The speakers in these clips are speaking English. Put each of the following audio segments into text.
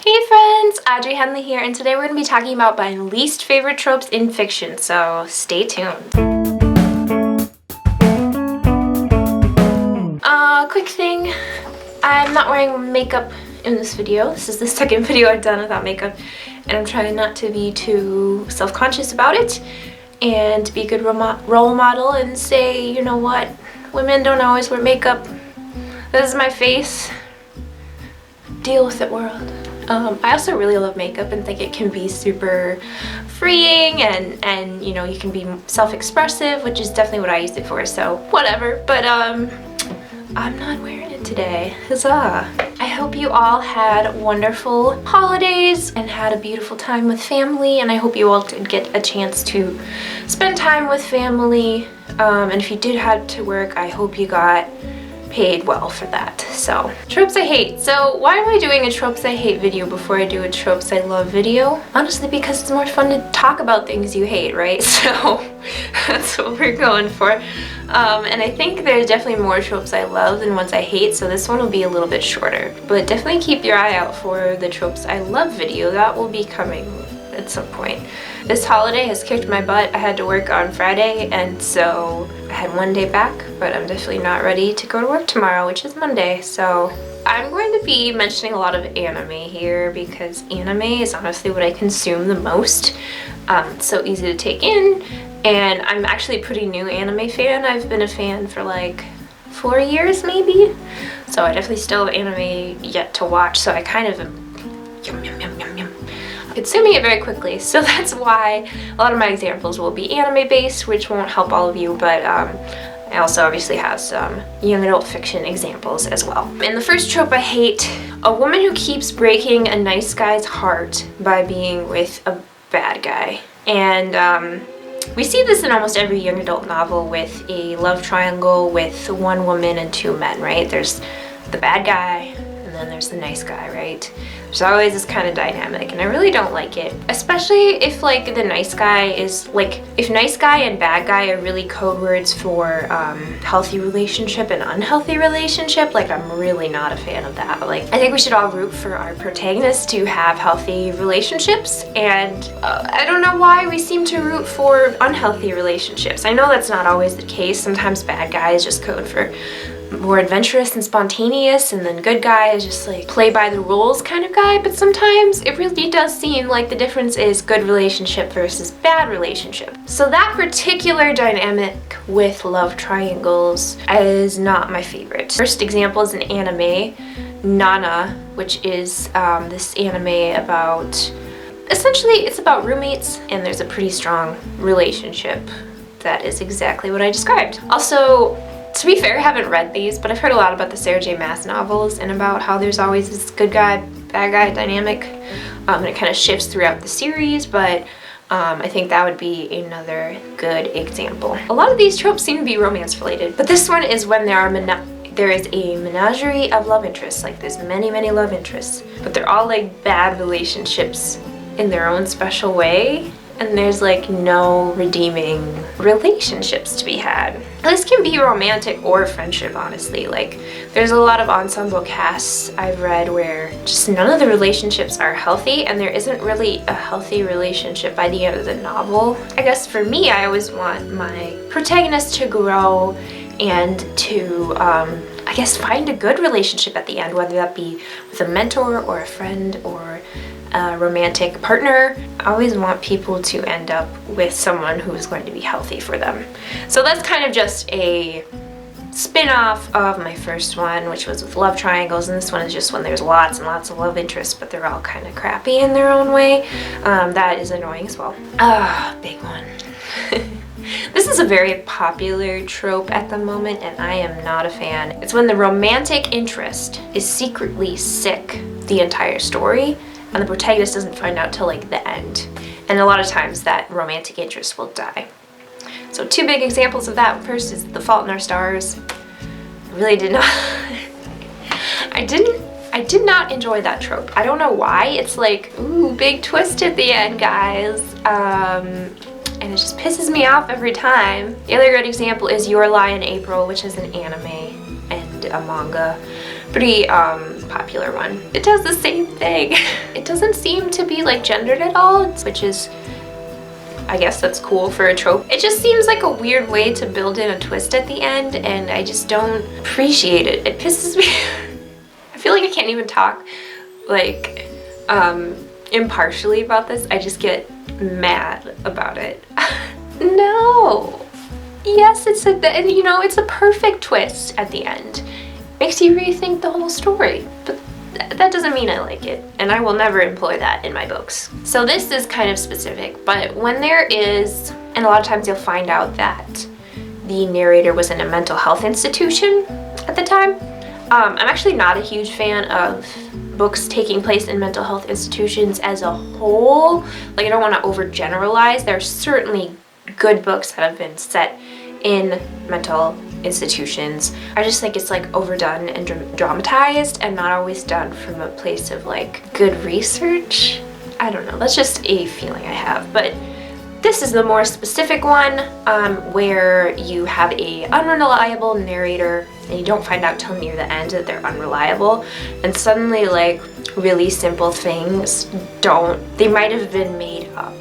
Hey friends, Audrey Henley here, and today we're going to be talking about my least favorite tropes in fiction, so stay tuned. Quick thing, I'm not wearing makeup in this video. This is the second video I've done without makeup, and I'm trying not to be too self-conscious about it and be a good role model and say, you know what, women don't always wear makeup. This is my face. Deal with it, world. I also really love makeup and think it can be super freeing and you know, you can be self-expressive, which is definitely what I used it for, so whatever. But I'm not wearing it today. Huzzah! I hope you all had wonderful holidays and had a beautiful time with family, and I hope you all did get a chance to spend time with family. And if you did have to work, I hope you got paid well for that. So, tropes I hate. So why am I doing a tropes I hate video before I do a tropes I love video? Honestly, because it's more fun to talk about things you hate, right? So that's what we're going for. And I think there's definitely more tropes I love than ones I hate, so this one will be a little bit shorter. But definitely keep your eye out for the tropes I love video. That will be coming at some point. This holiday has kicked my butt. I had to work on Friday, and so I had one day back, but I'm definitely not ready to go to work tomorrow, which is Monday. So I'm going to be mentioning a lot of anime here because anime is honestly what I consume the most. It's so easy to take in, and I'm actually a pretty new anime fan. I've been a fan for like 4 years maybe, so I definitely still have anime yet to watch, so I kind of consuming it very quickly, so that's why a lot of my examples will be anime based, which won't help all of you, but I also obviously have some young adult fiction examples as well. And the first trope I hate: a woman who keeps breaking a nice guy's heart by being with a bad guy. And we see this in almost every young adult novel with a love triangle with one woman and two men, right? There's the bad guy, and then there's the nice guy, right? There's always this kind of dynamic, and I really don't like it. Especially if like the nice guy is like, if nice guy and bad guy are really code words for healthy relationship and unhealthy relationship, like I'm really not a fan of that. Like, I think we should all root for our protagonists to have healthy relationships, and I don't know why we seem to root for unhealthy relationships. I know that's not always the case. Sometimes bad guy is just code for more adventurous and spontaneous, and then good guy is just like play by the rules kind of guy, but sometimes it really does seem like the difference is good relationship versus bad relationship. So that particular dynamic with love triangles is not my favorite. First example is an anime, Nana, which is this anime about, essentially it's about roommates, and there's a pretty strong relationship. That is exactly what I described. Also, to be fair, I haven't read these, but I've heard a lot about the Sarah J. Maas novels and about how there's always this good guy, bad guy dynamic, and it kind of shifts throughout the series, but I think that would be another good example. A lot of these tropes seem to be romance related, but this one is when there is a menagerie of love interests. Like, there's many love interests, but they're all like bad relationships in their own special way, and there's like no redeeming relationships to be had. This can be romantic or friendship, honestly. Like, there's a lot of ensemble casts I've read where just none of the relationships are healthy, and there isn't really a healthy relationship by the end of the novel. I guess for me, I always want my protagonist to grow and to I guess find a good relationship at the end, whether that be with a mentor or a friend or a romantic partner. I always want people to end up with someone who is going to be healthy for them. So that's kind of just a spin-off of my first one, which was with love triangles, and this one is just when there's lots and lots of love interests, but they're all kind of crappy in their own way. That is annoying as well. Big one. This is a very popular trope at the moment, and I am not a fan. It's when the romantic interest is secretly sick the entire story, and the protagonist doesn't find out till like the end. And a lot of times that romantic interest will die. So two big examples of that. First is The Fault in Our Stars. I really did not I did not enjoy that trope. I don't know why. It's like, ooh, big twist at the end, guys. And it just pisses me off every time. The other good example is Your Lie in April, which is an anime and a manga Pretty popular one. It does the same thing. It doesn't seem to be like gendered at all, which is, I guess that's cool for a trope. It just seems like a weird way to build in a twist at the end, and I just don't appreciate it. It pisses me. I feel like I can't even talk like impartially about this. I just get mad about it. No. Yes, it's a perfect twist at the end. Makes you rethink the whole story, but that doesn't mean I like it, and I will never employ that in my books. So this is kind of specific, but when there is, and a lot of times you'll find out that the narrator was in a mental health institution at the time. I'm actually not a huge fan of books taking place in mental health institutions as a whole. Like, I don't want to overgeneralize. There are certainly good books that have been set in mental institutions. I just think it's like overdone and dramatized and not always done from a place of like good research. I don't know, that's just a feeling I have. But this is the more specific one, where you have a unreliable narrator and you don't find out till near the end that they're unreliable, and suddenly like really simple things they might have been made up.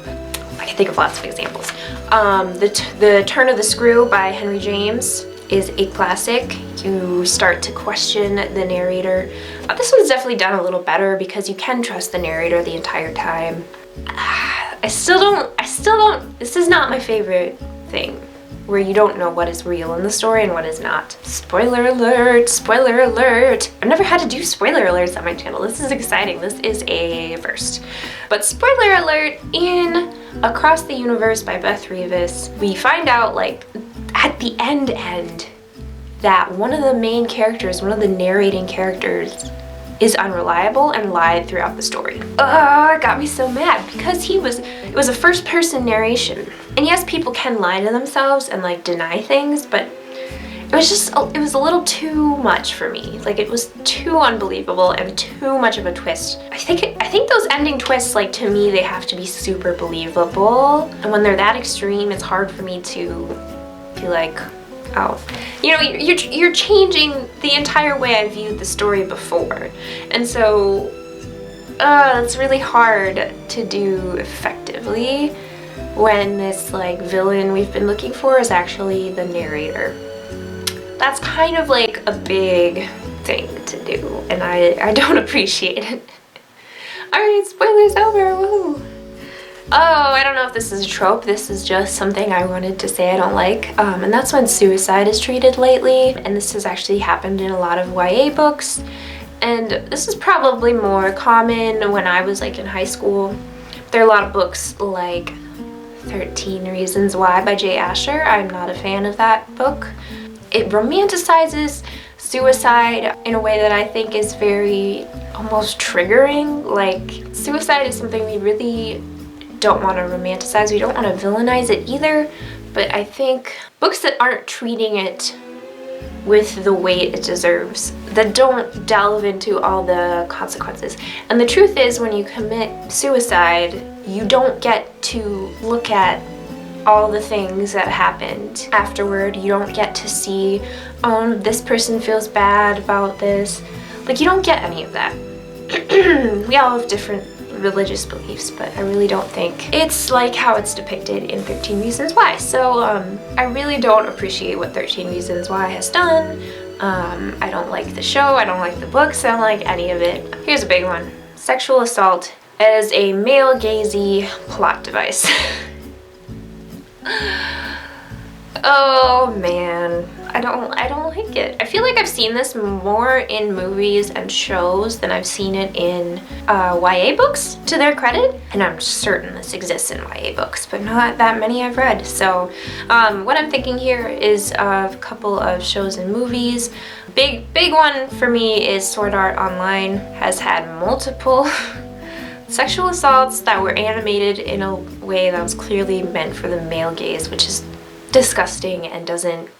I can think of lots of examples. The Turn of the Screw by Henry James is a classic. You start to question the narrator. This one's definitely done a little better because you can trust the narrator the entire time. I still don't, this is not my favorite thing, where you don't know what is real in the story and what is not. Spoiler alert, spoiler alert. I've never had to do spoiler alerts on my channel. This is exciting, this is a first. But spoiler alert, in Across the Universe by Beth Revis, we find out like at the end that one of the main characters, one of the narrating characters, is unreliable and lied throughout the story. It got me so mad because it was a first person narration. And yes, people can lie to themselves and like deny things, but it was a little too much for me. Like, it was too unbelievable and too much of a twist. I think those ending twists, like, to me, they have to be super believable. And when they're that extreme, it's hard for me to be like, oh, you know, you're changing the entire way I viewed the story before. And so it's really hard to do effectively when this like villain we've been looking for is actually the narrator. That's kind of like a big thing to do, and I don't appreciate it. Alright, spoilers over, woo! Oh, I don't know if this is a trope, this is just something I wanted to say I don't like, and that's when suicide is treated lately, and this has actually happened in a lot of YA books, and this is probably more common when I was like in high school. There are a lot of books like 13 Reasons Why by J. Asher. I'm not a fan of that book. It romanticizes suicide in a way that I think is very almost triggering. Like, suicide is something we really don't want to romanticize. We don't want to villainize it either, but I think books that aren't treating it with the weight it deserves, that don't delve into all the consequences. And the truth is, when you commit suicide, you don't get to look at all the things that happened afterward. You don't get to see, oh, this person feels bad about this. Like, you don't get any of that. We all have different religious beliefs, but I really don't think it's like how it's depicted in 13 Reasons Why. So I really don't appreciate what 13 Reasons Why has done. I don't like the show, I don't like the books, I don't like any of it. Here's a big one. Sexual assault as a male-gazy plot device. Oh man, I don't like it. I feel like I've seen this more in movies and shows than I've seen it in YA books, to their credit. And I'm certain this exists in YA books, but not that many I've read. So what I'm thinking here is a couple of shows and movies. Big one for me is Sword Art Online. Has had multiple sexual assaults that were animated in a way that was clearly meant for the male gaze, which is disgusting and doesn't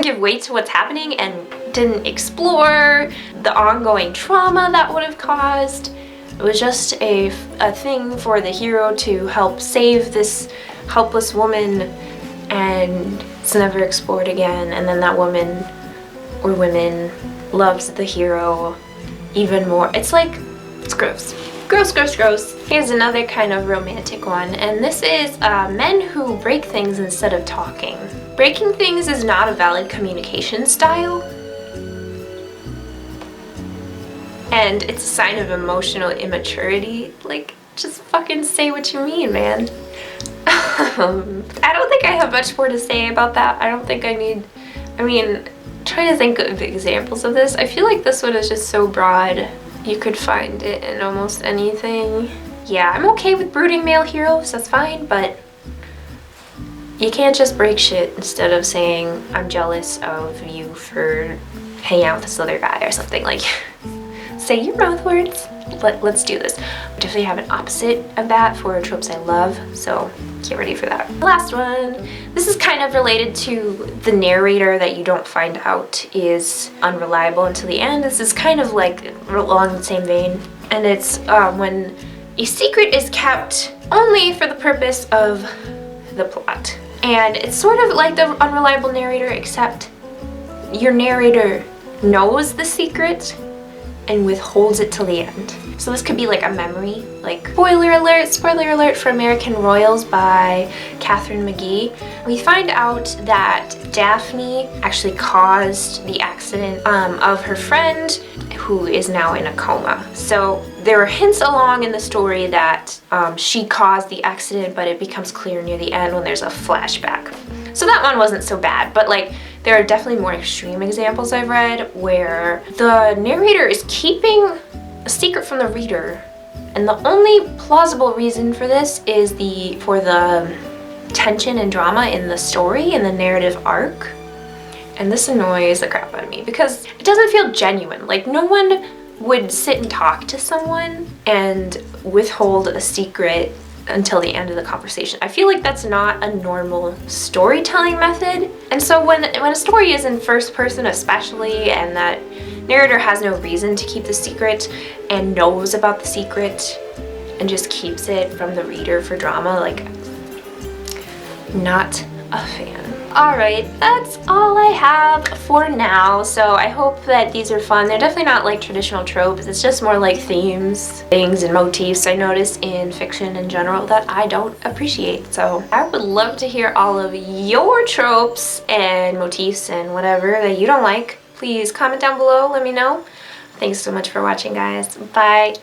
give weight to what's happening and didn't explore the ongoing trauma that would have caused. It was just a thing for the hero to help save this helpless woman, and it's never explored again. And then that woman or women loves the hero even more. It's like, it's gross. Gross, gross, gross. Here's another kind of romantic one, and this is men who break things instead of talking. Breaking things is not a valid communication style, and it's a sign of emotional immaturity. Like, just fucking say what you mean, man. I don't think I have much more to say about that. I don't think I need, I mean, trying to think of examples of this. I feel like this one is just so broad. You could find it in almost anything. Yeah, I'm okay with brooding male heroes, that's fine, but you can't just break shit instead of saying, I'm jealous of you for hanging out with this other guy or something. Like, say your mouth words. Let's do this. We definitely have an opposite of that for tropes I love, so get ready for that. Last one. This is kind of related to the narrator that you don't find out is unreliable until the end. This is kind of like along the same vein, and it's when a secret is kept only for the purpose of the plot. And it's sort of like the unreliable narrator, except your narrator knows the secret and withholds it till the end. So this could be like a memory, like spoiler alert for American Royals by Catherine McGee. We find out that Daphne actually caused the accident of her friend, who is now in a coma. So there are hints along in the story that she caused the accident, but it becomes clear near the end when there's a flashback. So that one wasn't so bad, but like there are definitely more extreme examples I've read where the narrator is keeping a secret from the reader, and the only plausible reason for this is for the tension and drama in the story and the narrative arc. And this annoys the crap out of me because it doesn't feel genuine. Like, no one would sit and talk to someone and withhold a secret until the end of the conversation. I feel like that's not a normal storytelling method. And so when a story is in first person especially, and that narrator has no reason to keep the secret and knows about the secret and just keeps it from the reader for drama, like, not a fan. Alright, that's all I have for now. So I hope that these are fun. They're definitely not like traditional tropes. It's just more like themes, things, and motifs I notice in fiction in general that I don't appreciate. So I would love to hear all of your tropes and motifs and whatever that you don't like. Please comment down below, let me know. Thanks so much for watching, guys. Bye.